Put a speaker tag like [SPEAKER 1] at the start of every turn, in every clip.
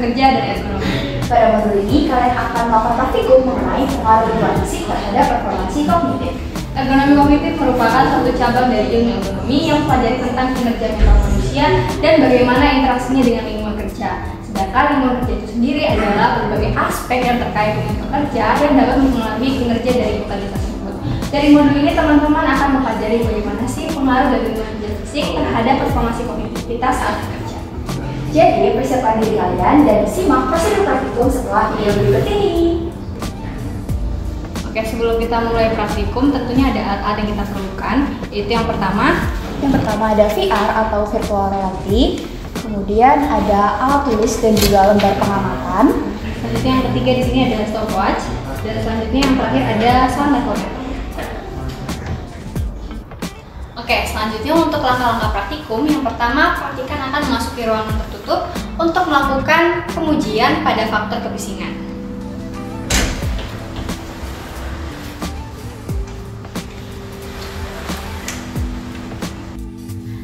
[SPEAKER 1] kerja dan ergonomi.
[SPEAKER 2] Pada modul ini, kalian akan melakukan praktikum mengenai pengaruh lingkungan fisik terhadap performansi kognitif.
[SPEAKER 1] Ergonomi kognitif merupakan satu cabang dari ilmu ergonomi yang mempelajari tentang kinerja mental manusia dan bagaimana interaksinya dengan lingkungan kerja. Sedangkan lingkungan kerja itu sendiri adalah berbagai aspek yang terkait dengan pekerja yang dapat mempengaruhi kinerja dari pekerja tersebut. Dari modul ini, teman-teman akan mempelajari bagaimana sih pengaruh dari lingkungan kerja fisik terhadap performansi kognitif kita saat bekerja.
[SPEAKER 2] Jadi, persiapkan diri kalian dan simak prosedur praktikum setelah video berikut ini.
[SPEAKER 1] Oke, sebelum kita mulai praktikum, tentunya ada alat-alat yang kita perlukan, yaitu yang pertama
[SPEAKER 2] ada VR atau virtual reality, kemudian ada alat tulis dan juga lembar pengamatan.
[SPEAKER 1] Selanjutnya yang ketiga di sini adalah stopwatch, dan selanjutnya yang terakhir ada sound levelometer. Oke, selanjutnya untuk langkah-langkah praktikum, yang pertama praktikan akan memasuki ruangan tertutup untuk melakukan pengujian pada faktor kebisingan.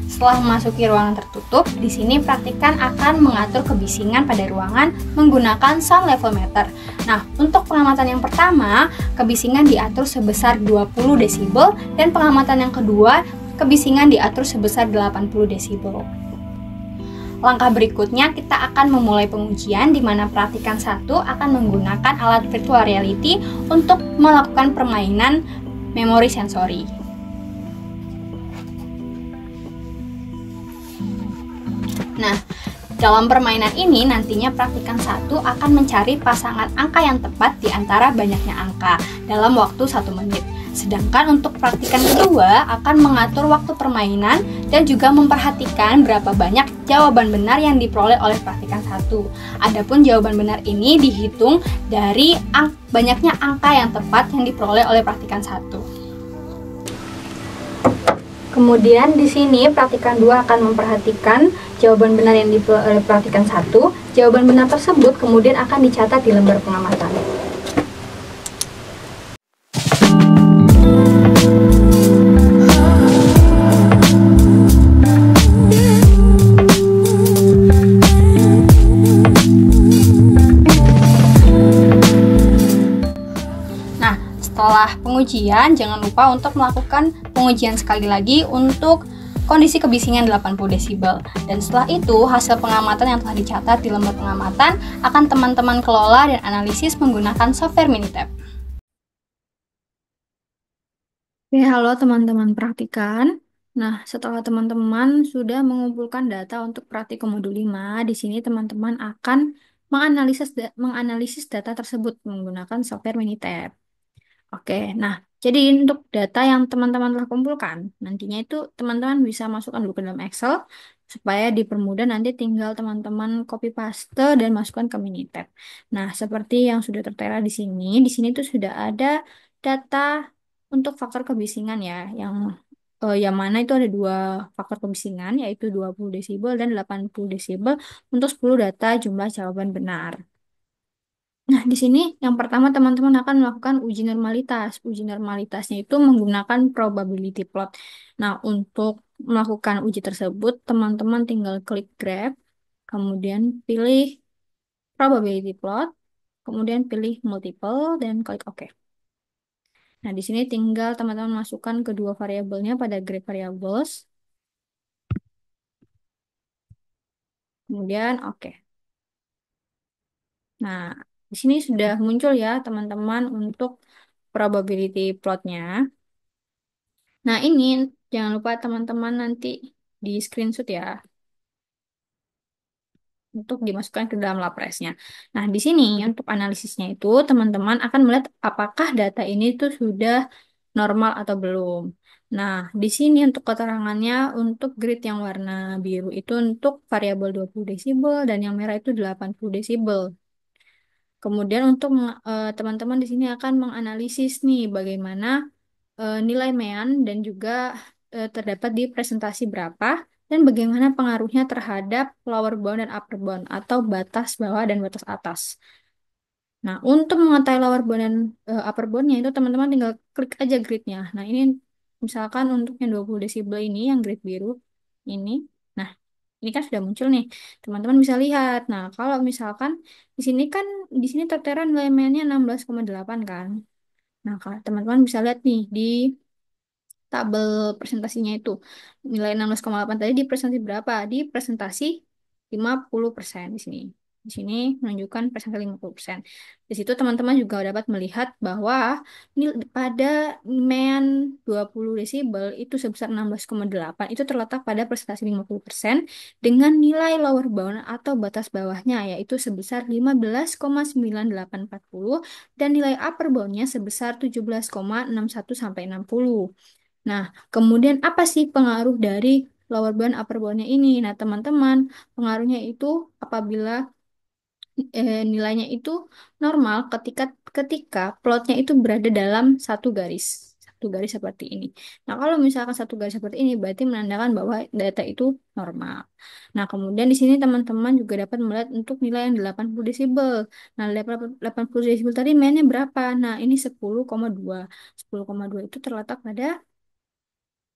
[SPEAKER 1] Setelah memasuki ruangan tertutup, di sini praktikan akan mengatur kebisingan pada ruangan menggunakan sound levelometer. Nah, untuk pengamatan yang pertama, kebisingan diatur sebesar 20 desibel dan pengamatan yang kedua, kebisingan diatur sebesar 80 desibel. Langkah berikutnya, kita akan memulai pengujian di mana praktikan 1 akan menggunakan alat virtual reality untuk melakukan permainan memori sensori. Nah, dalam permainan ini nantinya praktikan 1 akan mencari pasangan angka yang tepat di antara banyaknya angka dalam waktu 1 menit. Sedangkan untuk praktikan kedua akan mengatur waktu permainan dan juga memperhatikan berapa banyak jawaban benar yang diperoleh oleh praktikan 1. Adapun jawaban benar ini dihitung dari banyaknya angka yang tepat yang diperoleh oleh praktikan 1. Kemudian di sini praktikan 2 akan memperhatikan jawaban benar yang diperoleh oleh praktikan 1. Jawaban benar tersebut kemudian akan dicatat di lembar pengamatan. Setelah pengujian, jangan lupa untuk melakukan pengujian sekali lagi untuk kondisi kebisingan 80 desibel. Dan setelah itu, hasil pengamatan yang telah dicatat di lembar pengamatan akan teman-teman kelola dan analisis menggunakan software Minitab. Oke, halo teman-teman praktikan. Nah, setelah teman-teman sudah mengumpulkan data untuk praktikum modul 5, di sini teman-teman akan menganalisis data tersebut menggunakan software Minitab. Oke, nah, jadi untuk data yang teman-teman telah kumpulkan, nantinya itu teman-teman bisa masukkan dulu ke dalam Excel, supaya dipermudah nanti tinggal teman-teman copy paste dan masukkan ke Minitab. Nah, seperti yang sudah tertera di sini tuh sudah ada data untuk faktor kebisingan ya, yang mana itu ada 2 faktor kebisingan, yaitu 20 desibel dan 80 desibel untuk 10 data jumlah jawaban benar. Nah, di sini yang pertama teman-teman akan melakukan uji normalitas. Uji normalitasnya itu menggunakan probability plot. Nah, untuk melakukan uji tersebut, teman-teman tinggal klik graph, kemudian pilih probability plot, kemudian pilih multiple, dan klik OK. Nah, di sini tinggal teman-teman masukkan kedua variabelnya pada graph variables. Kemudian OK. Nah, di sini sudah muncul ya teman-teman untuk probability plotnya. Nah, ini jangan lupa teman-teman nanti di screenshot ya untuk dimasukkan ke dalam lapresnya. Nah, di sini untuk analisisnya itu teman-teman akan melihat apakah data ini tuh sudah normal atau belum. Nah, di sini untuk keterangannya untuk grid yang warna biru itu untuk variabel 20 desibel dan yang merah itu 80 desibel. Kemudian untuk teman-teman di sini akan menganalisis nih bagaimana nilai mean dan juga terdapat di presentasi berapa dan bagaimana pengaruhnya terhadap lower bound dan upper bound atau batas bawah dan batas atas. Nah, untuk mengetahui lower bound dan upper boundnya itu teman-teman tinggal klik aja gridnya. Nah, ini misalkan untuk yang 20 desibel ini yang grid biru ini. Nah, Ini kan sudah muncul nih, teman-teman bisa lihat. Nah, kalau misalkan di sini kan, di sini tertera nilai mainnya 16,8 kan. Nah, teman-teman bisa lihat nih di tabel presentasinya itu. Nilai 16,8 tadi di presentasi berapa? Di presentasi 50% di sini. Di sini menunjukkan presentasi 50%. Di situ teman-teman juga dapat melihat bahwa pada mean 20 desibel itu sebesar 16,8 itu terletak pada presentasi 50% dengan nilai lower bound atau batas bawahnya yaitu sebesar 15,9840 dan nilai upper boundnya sebesar 17,61 sampai 60. Nah, kemudian apa sih pengaruh dari lower bound upper boundnya ini? Nah, teman-teman, pengaruhnya itu apabila nilainya itu normal ketika ketika plotnya itu berada dalam satu garis seperti ini. Nah, kalau misalkan satu garis seperti ini berarti menandakan bahwa data itu normal. Nah, kemudian di sini teman-teman juga dapat melihat untuk nilai yang 80 desibel. Nah, 80 desibel tadi mainnya berapa? Nah, ini 10,2. 10,2 itu terletak pada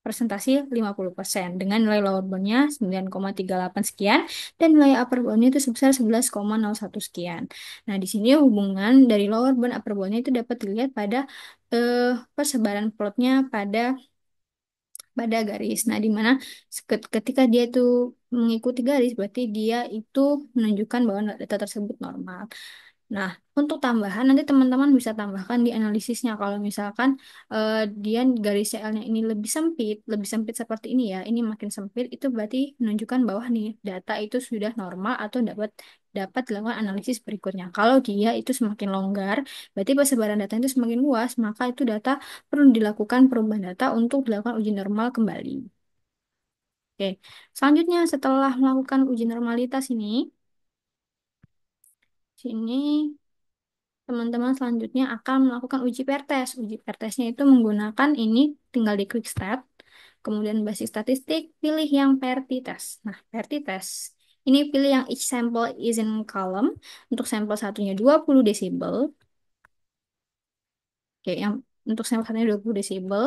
[SPEAKER 1] presentasi 50% dengan nilai lower boundnya 9,38 sekian dan nilai upper boundnya itu sebesar 11,01 sekian. Nah, di sini hubungan dari lower bound upper boundnya itu dapat dilihat pada persebaran plotnya pada garis. Nah, di mana ketika dia itu mengikuti garis, berarti dia itu menunjukkan bahwa data tersebut normal. Nah, untuk tambahan, nanti teman-teman bisa tambahkan di analisisnya. Kalau misalkan dia garis CL-nya ini lebih sempit seperti ini ya, ini makin sempit, itu berarti menunjukkan bahwa nih, data itu sudah normal atau dapat dapat dilakukan analisis berikutnya. Kalau dia itu semakin longgar, berarti persebaran data itu semakin luas, maka itu data perlu dilakukan perubahan data untuk dilakukan uji normal kembali. Oke, selanjutnya setelah melakukan uji normalitas ini, sini teman-teman selanjutnya akan melakukan uji pertes. Uji pertesnya itu menggunakan ini, tinggal di klik stat, kemudian basis statistik, pilih yang parity test. Nah, parity test. Ini pilih yang each sample is in column. Untuk sampel satunya 20 desibel. Oke, yang untuk sampel satunya 20 desibel.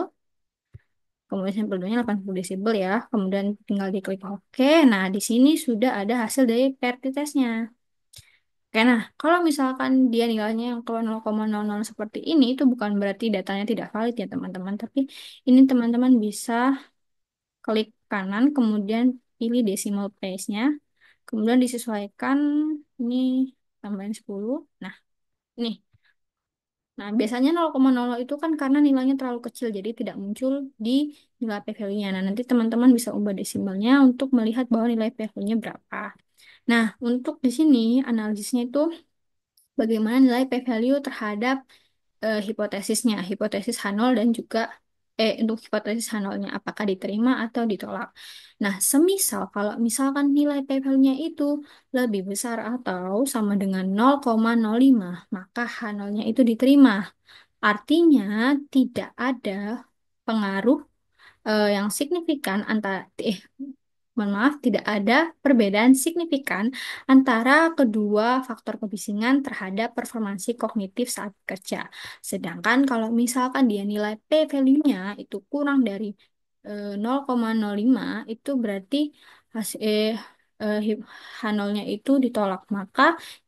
[SPEAKER 1] Kemudian sampel 2-nya 80 desibel ya. Kemudian tinggal diklik OK. Nah, di sini sudah ada hasil dari parity testnya. Oke, nah, kalau misalkan dia nilainya yang ke 0,00 seperti ini, itu bukan berarti datanya tidak valid ya, teman-teman. Tapi ini teman-teman bisa klik kanan, kemudian pilih decimal place-nya, kemudian disesuaikan, ini tambahin 10. Nah, ini. Nah, biasanya 0,00 itu kan karena nilainya terlalu kecil, jadi tidak muncul di nilai p-value-nya. Nah, nanti teman-teman bisa ubah desimalnya untuk melihat bahwa nilai p-value-nya berapa. Nah, untuk di sini analisisnya itu bagaimana nilai p-value terhadap hipotesisnya, hipotesis H0 dan juga untuk hipotesis H0-nya apakah diterima atau ditolak. Nah, semisal kalau misalkan nilai p-value-nya itu lebih besar atau sama dengan 0,05, maka H0-nya itu diterima. Artinya tidak ada pengaruh yang signifikan antara mohon maaf, tidak ada perbedaan signifikan antara kedua faktor kebisingan terhadap performansi kognitif saat bekerja. Sedangkan kalau misalkan dia nilai p-value-nya itu kurang dari 0,05, itu berarti hasil H0-nya itu ditolak. Maka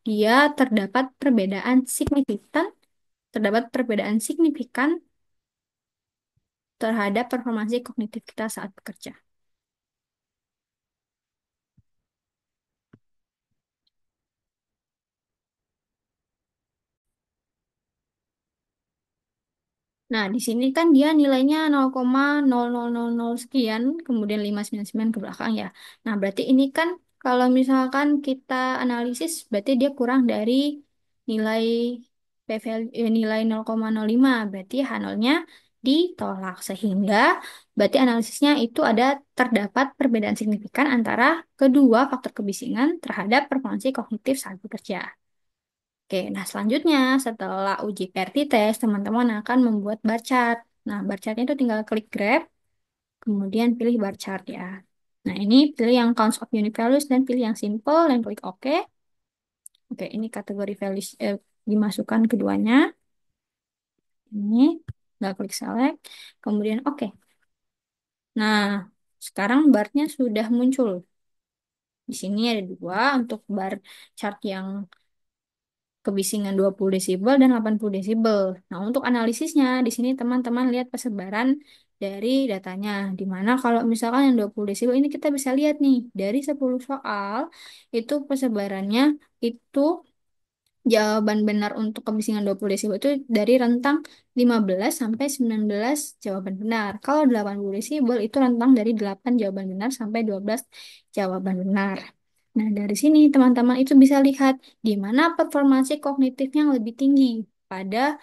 [SPEAKER 1] dia terdapat perbedaan signifikan terhadap performansi kognitif kita saat bekerja. Nah, di sini kan dia nilainya 0,0000 sekian, kemudian 599 ke belakang ya. Nah, berarti ini kan kalau misalkan kita analisis, berarti dia kurang dari nilai p-value, nilai 0,05, berarti H0-nya ditolak. Sehingga berarti analisisnya itu ada terdapat perbedaan signifikan antara kedua faktor kebisingan terhadap performansi kognitif saat bekerja. Oke, nah selanjutnya setelah uji perti test, teman-teman akan membuat bar chart. Nah, bar chartnya itu tinggal klik grab, kemudian pilih bar chart ya. Nah, ini pilih yang counts of unit values dan pilih yang simple dan klik OK. Oke, ini kategori values dimasukkan keduanya. Ini, nggak klik select, kemudian OK. Nah, sekarang barnya sudah muncul. Di sini ada dua untuk bar chart yang kebisingan 20 desibel dan 80 desibel. Nah, untuk analisisnya, di sini teman-teman lihat persebaran dari datanya. Di mana kalau misalkan yang 20 desibel ini kita bisa lihat nih, dari 10 soal, itu persebarannya itu jawaban benar untuk kebisingan 20 desibel itu dari rentang 15 sampai 19 jawaban benar. Kalau 80 desibel itu rentang dari 8 jawaban benar sampai 12 jawaban benar. Nah, dari sini teman-teman itu bisa lihat di mana performansi kognitifnya yang lebih tinggi pada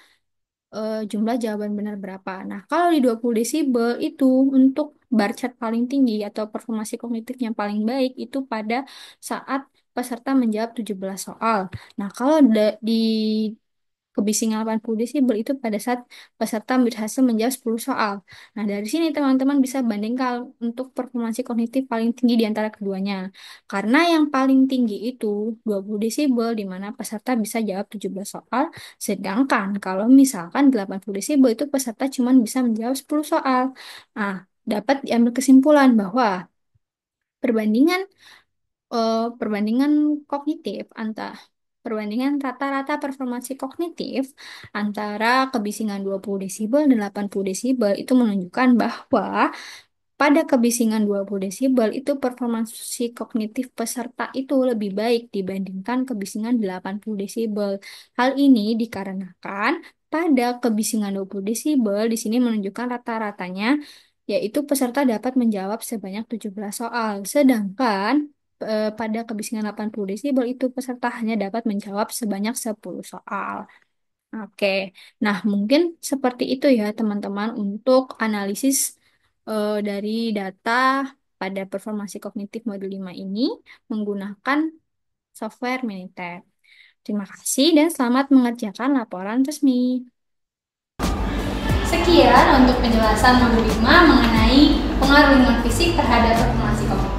[SPEAKER 1] jumlah jawaban benar berapa. Nah, kalau di 20 desibel itu untuk bar chart paling tinggi atau performansi kognitif yang paling baik itu pada saat peserta menjawab 17 soal. Nah, kalau di kebisingan 80 desibel itu pada saat peserta berhasil menjawab 10 soal. Nah, dari sini teman-teman bisa bandingkan untuk performansi kognitif paling tinggi di antara keduanya. Karena yang paling tinggi itu 20 desibel di mana peserta bisa jawab 17 soal, sedangkan kalau misalkan 80 desibel itu peserta cuma bisa menjawab 10 soal. Nah, dapat diambil kesimpulan bahwa perbandingan perbandingan kognitif antara perbandingan rata-rata performansi kognitif antara kebisingan 20 desibel dan 80 desibel itu menunjukkan bahwa pada kebisingan 20 desibel itu performansi kognitif peserta itu lebih baik dibandingkan kebisingan 80 desibel. Hal ini dikarenakan pada kebisingan 20 desibel di sini menunjukkan rata-ratanya yaitu peserta dapat menjawab sebanyak 17 soal. Sedangkan pada kebisingan 80 desibel itu peserta hanya dapat menjawab sebanyak 10 soal. Oke, nah mungkin seperti itu ya teman-teman untuk analisis dari data pada performansi kognitif modul 5 ini menggunakan software Minitab. Terima kasih dan selamat mengerjakan laporan resmi.
[SPEAKER 2] Sekian untuk penjelasan modul 5 mengenai pengaruh lingkungan fisik terhadap performansi kognitif.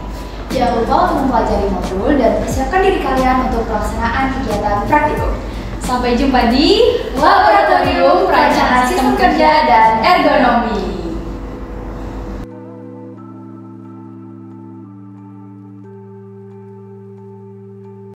[SPEAKER 2] Jangan lupa untuk mempelajari modul dan persiapkan diri kalian untuk pelaksanaan kegiatan praktikum. Sampai jumpa di